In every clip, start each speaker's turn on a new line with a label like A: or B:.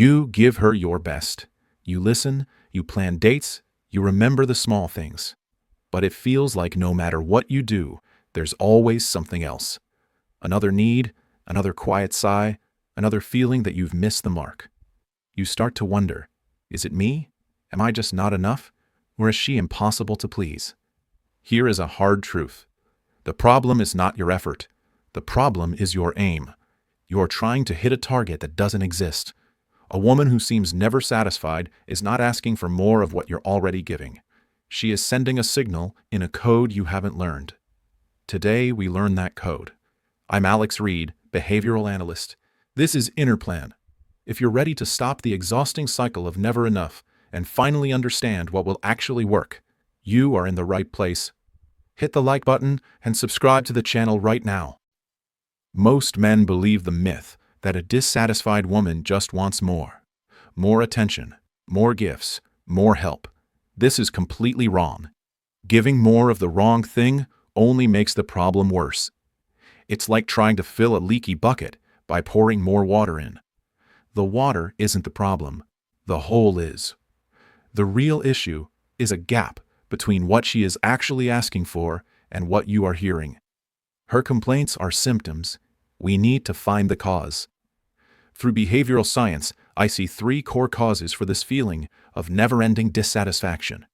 A: You give her your best. You listen, you plan dates, you remember the small things. But it feels like no matter what you do, there's always something else. Another need, another quiet sigh, another feeling that you've missed the mark. You start to wonder, is it me? Am I just not enough? Or is she impossible to please? Here is a hard truth. The problem is not your effort. The problem is your aim. You're trying to hit a target that doesn't exist. A woman who seems never satisfied is not asking for more of what you're already giving. She is sending a signal in a code you haven't learned. Today, we learn that code. I'm Alex Reed, behavioral analyst. This is Innerplan. If you're ready to stop the exhausting cycle of never enough and finally understand what will actually work, you are in the right place. Hit the like button and subscribe to the channel right now. Most men believe the myth that a dissatisfied woman just wants more. More attention, more gifts, more help. This is completely wrong. Giving more of the wrong thing only makes the problem worse. It's like trying to fill a leaky bucket by pouring more water in. The water isn't the problem. The hole is. The real issue is a gap between what she is actually asking for and what you are hearing. Her complaints are symptoms. We need to find the cause. Through behavioral science, I see 3 core causes for this feeling of never-ending dissatisfaction.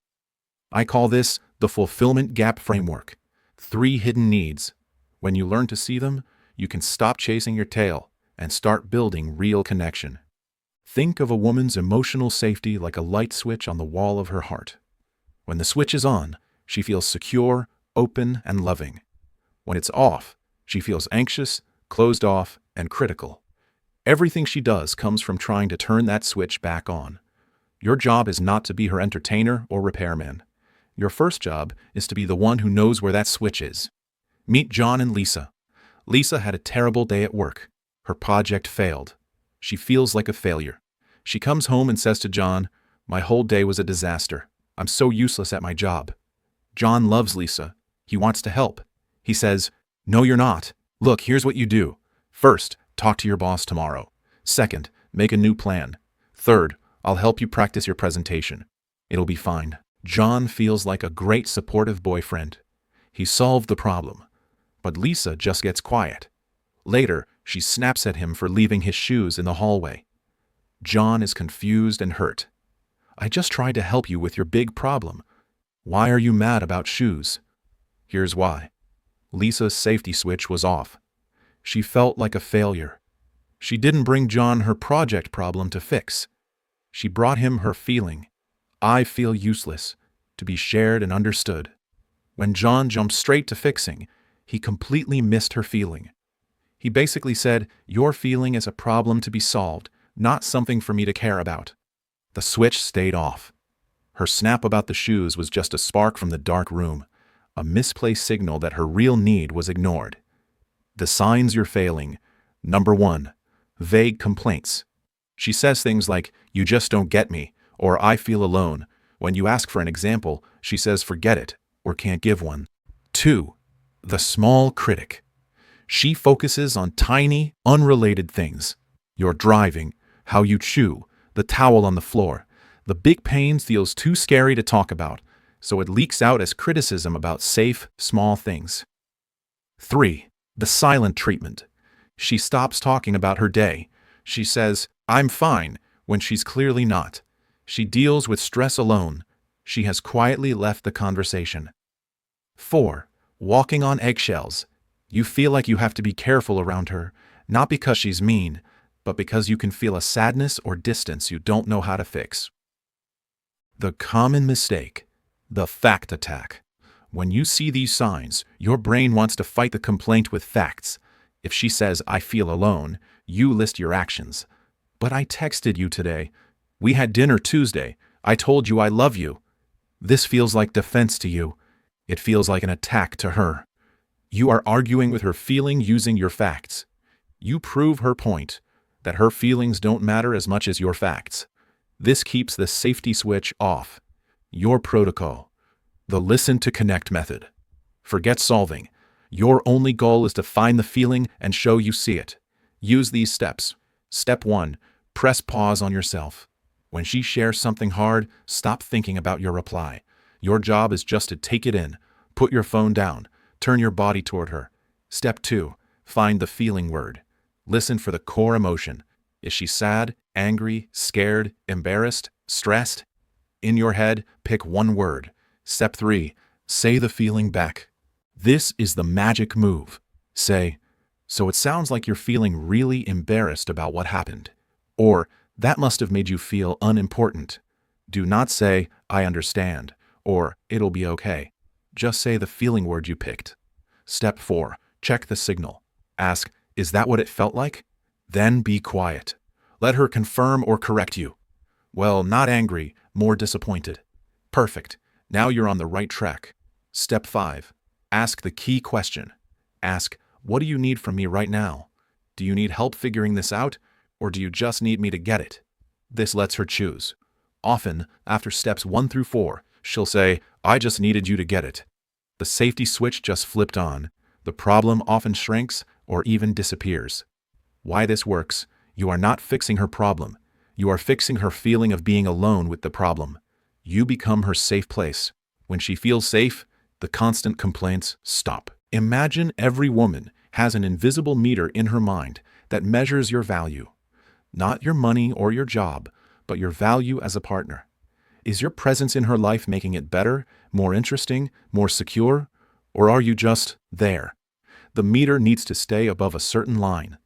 A: I call this the fulfillment gap framework. 3 hidden needs. When you learn to see them, you can stop chasing your tail and start building real connection. Think of a woman's emotional safety like a light switch on the wall of her heart. When the switch is on, she feels secure, open, and loving. When it's off, she feels anxious, closed off, and critical. Everything she does comes from trying to turn that switch back on. Your job is not to be her entertainer or repairman. Your first job is to be the one who knows where that switch is. Meet John and Lisa. Lisa had a terrible day at work. Her project failed. She feels like a failure. She comes home and says to John, "My whole day was a disaster. I'm so useless at my job." John loves Lisa. He wants to help. He says, "No, you're not. Look, here's what you do. First, talk to your boss tomorrow. Second, make a new plan. Third, I'll help you practice your presentation. It'll be fine." John feels like a great supportive boyfriend. He solved the problem. But Lisa just gets quiet. Later, she snaps at him for leaving his shoes in the hallway. John is confused and hurt. "I just tried to help you with your big problem. Why are you mad about shoes?" Here's why. Lisa's safety switch was off. She felt like a failure. She didn't bring John her project problem to fix. She brought him her feeling. I feel useless, to be shared and understood. When John jumped straight to fixing, he completely missed her feeling. He basically said, "Your feeling is a problem to be solved, not something for me to care about." The switch stayed off. Her snap about the shoes was just a spark from the dark room, a misplaced signal that her real need was ignored. The signs you're failing. Number 1, vague complaints. She says things like, "You just don't get me," or "I feel alone." When you ask for an example, she says forget it, or can't give one. 2, the small critic. She focuses on tiny, unrelated things. Your driving, how you chew, the towel on the floor. The big pain feels too scary to talk about, so it leaks out as criticism about safe, small things. 3, the silent treatment. She stops talking about her day. She says, "I'm fine," when she's clearly not. She deals with stress alone. She has quietly left the conversation. 4, walking on eggshells. You feel like you have to be careful around her, not because she's mean, but because you can feel a sadness or distance you don't know how to fix. The common mistake, the fact attack. When you see these signs, your brain wants to fight the complaint with facts. If she says, "I feel alone," you list your actions. "But I texted you today. We had dinner Tuesday. I told you I love you." This feels like defense to you. It feels like an attack to her. You are arguing with her feeling using your facts. You prove her point, that her feelings don't matter as much as your facts. This keeps the safety switch off. Your protocol. The listen to connect method. Forget solving. Your only goal is to find the feeling and show you see it. Use these steps. Step 1. Press pause on yourself. When she shares something hard, stop thinking about your reply. Your job is just to take it in. Put your phone down. Turn your body toward her. Step 2. Find the feeling word. Listen for the core emotion. Is she sad, angry, scared, embarrassed, stressed? In your head, pick one word. Step 3. Say the feeling back. This is the magic move. Say, "So it sounds like you're feeling really embarrassed about what happened." Or, "That must have made you feel unimportant." Do not say, "I understand," or "It'll be okay." Just say the feeling word you picked. Step 4. Check the signal. Ask, "Is that what it felt like?" Then be quiet. Let her confirm or correct you. "Well, not angry, more disappointed." Perfect. Now you're on the right track. Step 5. Ask the key question. Ask, "What do you need from me right now? Do you need help figuring this out, or do you just need me to get it?" This lets her choose. Often, after steps 1 through 4, she'll say, "I just needed you to get it." The safety switch just flipped on. The problem often shrinks or even disappears. Why this works? You are not fixing her problem. You are fixing her feeling of being alone with the problem. You become her safe place. When she feels safe, the constant complaints stop. Imagine every woman has an invisible meter in her mind that measures your value. Not your money or your job, but your value as a partner. Is your presence in her life making it better, more interesting, more secure? Or are you just there? The meter needs to stay above a certain line.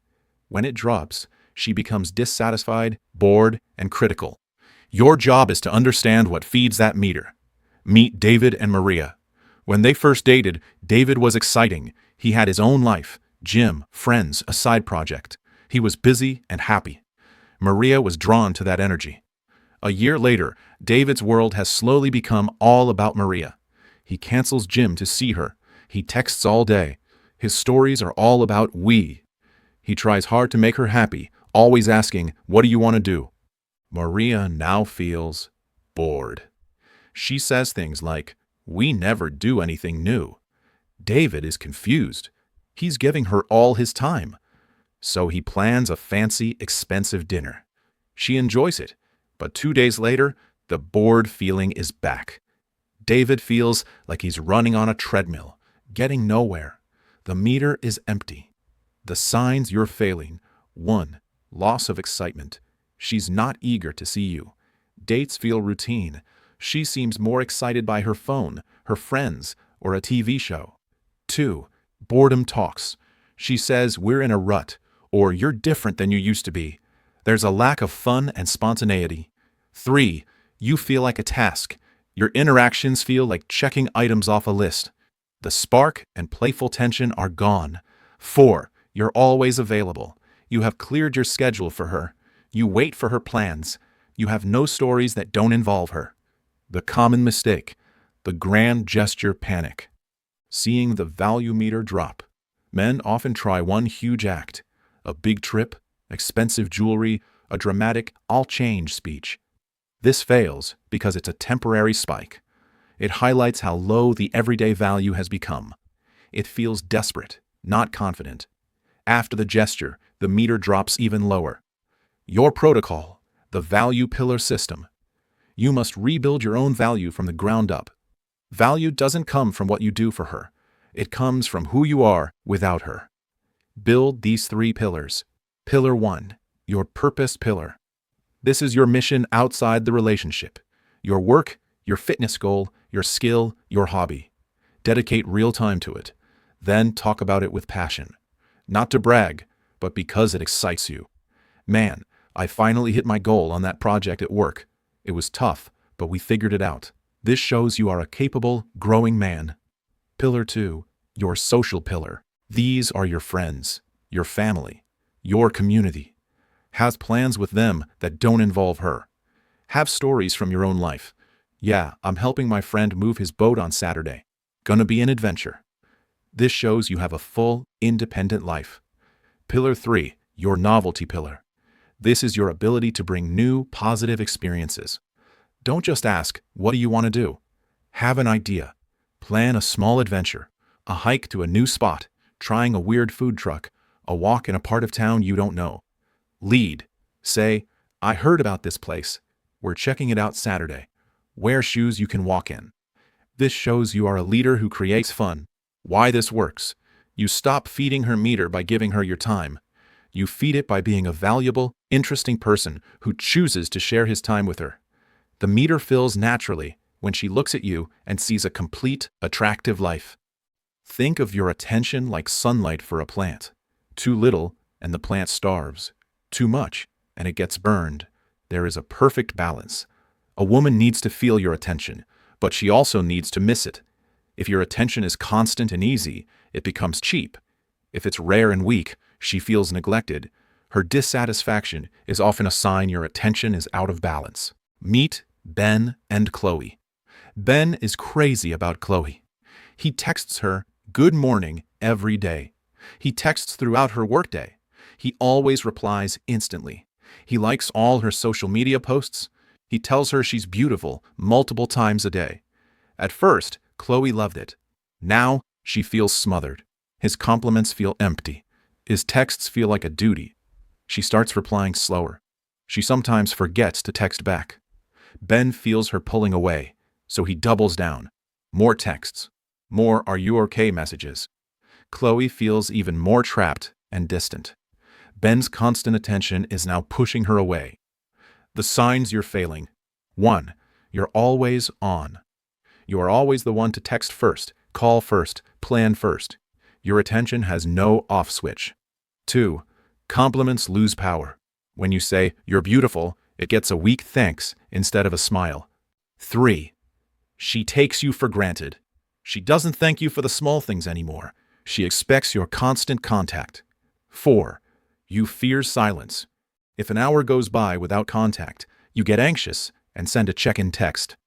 A: When it drops, she becomes dissatisfied, bored, and critical. Your job is to understand what feeds that meter. Meet David and Maria. When they first dated, David was exciting. He had his own life, gym, friends, a side project. He was busy and happy. Maria was drawn to that energy. A year later, David's world has slowly become all about Maria. He cancels gym to see her. He texts all day. His stories are all about we. He tries hard to make her happy, always asking, "What do you want to do?" Maria now feels bored. She says things like, "We never do anything new." David is confused. He's giving her all his time. So he plans a fancy, expensive dinner. She enjoys it, but 2 days later, the bored feeling is back. David feels like he's running on a treadmill, getting nowhere. The meter is empty. The signs you're failing: 1. Loss of excitement. She's not eager to see you. Dates feel routine. She seems more excited by her phone, her friends, or a TV show. 2. Boredom talks. She says, "We're in a rut," or "You're different than you used to be." There's a lack of fun and spontaneity. 3. You feel like a task. Your interactions feel like checking items off a list. The spark and playful tension are gone. 4. You're always available. You have cleared your schedule for her. You wait for her plans. You have no stories that don't involve her. The common mistake: the grand gesture panic. Seeing the value meter drop. Men often try one huge act: a big trip, expensive jewelry, a dramatic "I'll change" speech. This fails because it's a temporary spike. It highlights how low the everyday value has become. It feels desperate, not confident. After the gesture, the meter drops even lower. Your protocol: the value pillar system. You must rebuild your own value from the ground up. Value doesn't come from what you do for her. It comes from who you are without her. Build these 3 pillars. Pillar 1, your purpose pillar. This is your mission outside the relationship. Your work, your fitness goal, your skill, your hobby. Dedicate real time to it. Then talk about it with passion. Not to brag, but because it excites you. "Man, I finally hit my goal on that project at work. It was tough, but we figured it out." This shows you are a capable, growing man. Pillar 2, your social pillar. These are your friends, your family, your community. Have plans with them that don't involve her. Have stories from your own life. "Yeah, I'm helping my friend move his boat on Saturday. Gonna be an adventure." This shows you have a full, independent life. Pillar 3, your novelty pillar. This is your ability to bring new, positive experiences. Don't just ask, "What do you want to do?" Have an idea. Plan a small adventure: a hike to a new spot, trying a weird food truck, a walk in a part of town you don't know. Lead. Say, I heard about this place. We're checking it out Saturday. Wear shoes you can walk in. This shows you are a leader who creates fun. Why this works. You stop feeding her meter by giving her your time. You feed it by being a valuable, interesting person who chooses to share his time with her. The meter fills naturally when she looks at you and sees a complete, attractive life. Think of your attention like sunlight for a plant. Too little, and the plant starves. Too much, and it gets burned. There is a perfect balance. A woman needs to feel your attention, but she also needs to miss it. If your attention is constant and easy, it becomes cheap. If it's rare and weak, she feels neglected. Her dissatisfaction is often a sign your attention is out of balance. Meet Ben and Chloe. Ben is crazy about Chloe. He texts her, "Good morning," every day. He texts throughout her workday. He always replies instantly. He likes all her social media posts. He tells her she's beautiful multiple times a day. At first, Chloe loved it. Now, she feels smothered. His compliments feel empty. His texts feel like a duty. She starts replying slower. She sometimes forgets to text back. Ben feels her pulling away, so he doubles down. More texts. More "Are you okay?" messages. Chloe feels even more trapped and distant. Ben's constant attention is now pushing her away. The signs you're failing. 1. You're always on. You are always the one to text first, call first, plan first. Your attention has no off switch. 2. Compliments lose power. When you say, "You're beautiful," it gets a weak thanks instead of a smile. 3. She takes you for granted. She doesn't thank you for the small things anymore. She expects your constant contact. 4. You fear silence. If an hour goes by without contact, you get anxious and send a check-in text.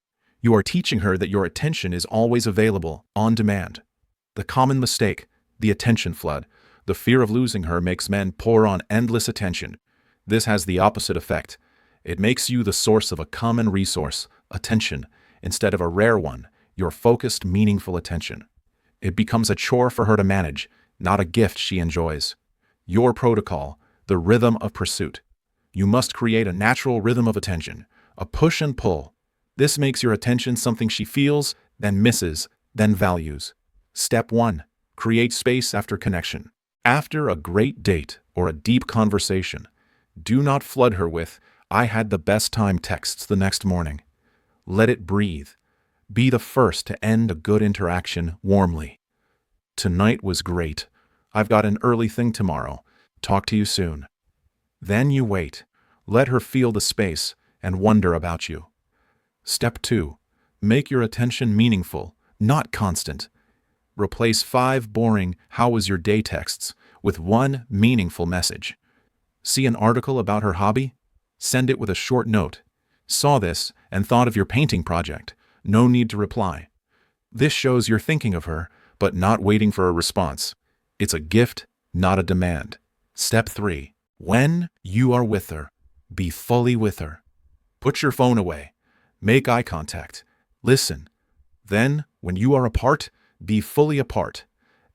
A: You are teaching her that your attention is always available, on demand. The common mistake, the attention flood. The fear of losing her makes men pour on endless attention. This has the opposite effect. It makes you the source of a common resource, attention, instead of a rare one, your focused, meaningful attention. It becomes a chore for her to manage, not a gift she enjoys. Your protocol, the rhythm of pursuit. You must create a natural rhythm of attention, a push and pull. This makes your attention something she feels, then misses, then values. Step 1. Create space after connection. After a great date or a deep conversation, do not flood her with, "I had the best time" texts the next morning. Let it breathe. Be the first to end a good interaction warmly. "Tonight was great. I've got an early thing tomorrow. Talk to you soon." Then you wait. Let her feel the space and wonder about you. Step 2. Make your attention meaningful, not constant. Replace 5 boring "How was your day?" texts with 1 meaningful message. See an article about her hobby? Send it with a short note. "Saw this and thought of your painting project." No need to reply. This shows you're thinking of her, but not waiting for a response. It's a gift, not a demand. Step 3. When you are with her, be fully with her. Put your phone away. Make eye contact. Listen. Then, when you are apart, be fully apart.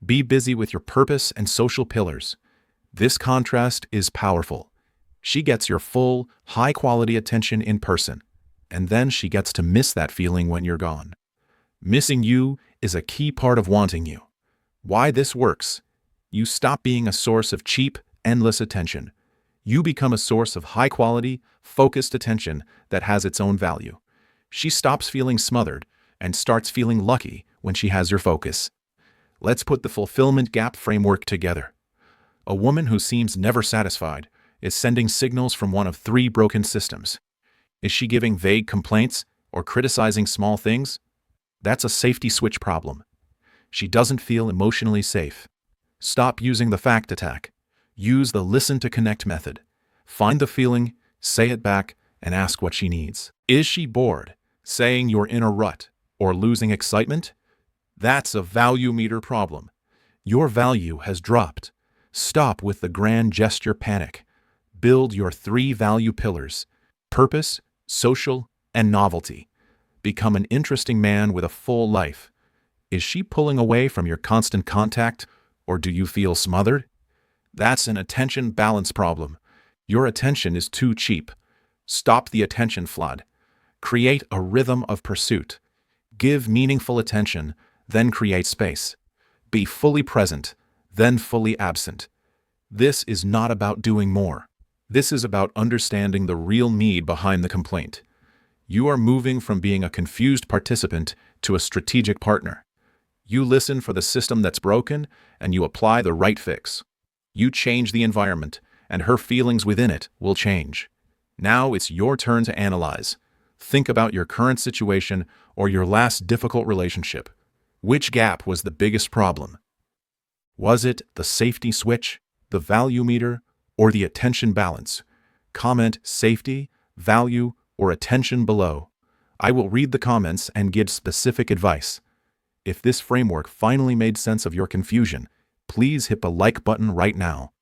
A: Be busy with your purpose and social pillars. This contrast is powerful. She gets your full, high-quality attention in person, and then she gets to miss that feeling when you're gone. Missing you is a key part of wanting you. Why this works? You stop being a source of cheap, endless attention. You become a source of high-quality, focused attention that has its own value. She stops feeling smothered and starts feeling lucky when she has your focus. Let's put the fulfillment gap framework together. A woman who seems never satisfied is sending signals from one of 3 broken systems. Is she giving vague complaints or criticizing small things? That's a safety switch problem. She doesn't feel emotionally safe. Stop using the fact attack. Use the listen to connect method. Find the feeling, say it back, and ask what she needs. Is she bored, saying you're in a rut, or losing excitement? That's a value meter problem. Your value has dropped. Stop with the grand gesture panic. Build your 3 value pillars: purpose, social, and novelty. Become an interesting man with a full life. Is she pulling away from your constant contact, or do you feel smothered? That's an attention balance problem. Your attention is too cheap. Stop the attention flood. Create a rhythm of pursuit. Give meaningful attention, then create space. Be fully present, then fully absent. This is not about doing more. This is about understanding the real need behind the complaint. You are moving from being a confused participant to a strategic partner. You listen for the system that's broken, and you apply the right fix. You change the environment, and her feelings within it will change. Now it's your turn to analyze. Think about your current situation or your last difficult relationship. Which gap was the biggest problem? Was it the safety switch, the value meter, or the attention balance? Comment safety, value, or attention below. I will read the comments and give specific advice. If this framework finally made sense of your confusion, please hit the like button right now.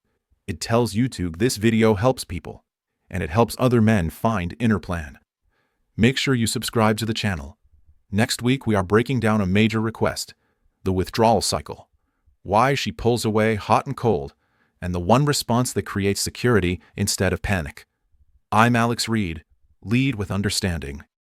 A: It tells YouTube this video helps people, and it helps other men find Innerplan. Make sure you subscribe to the channel. Next week we are breaking down a major request, the withdrawal cycle. Why she pulls away hot and cold, and the one response that creates security instead of panic. I'm Alex Reed. Lead with understanding.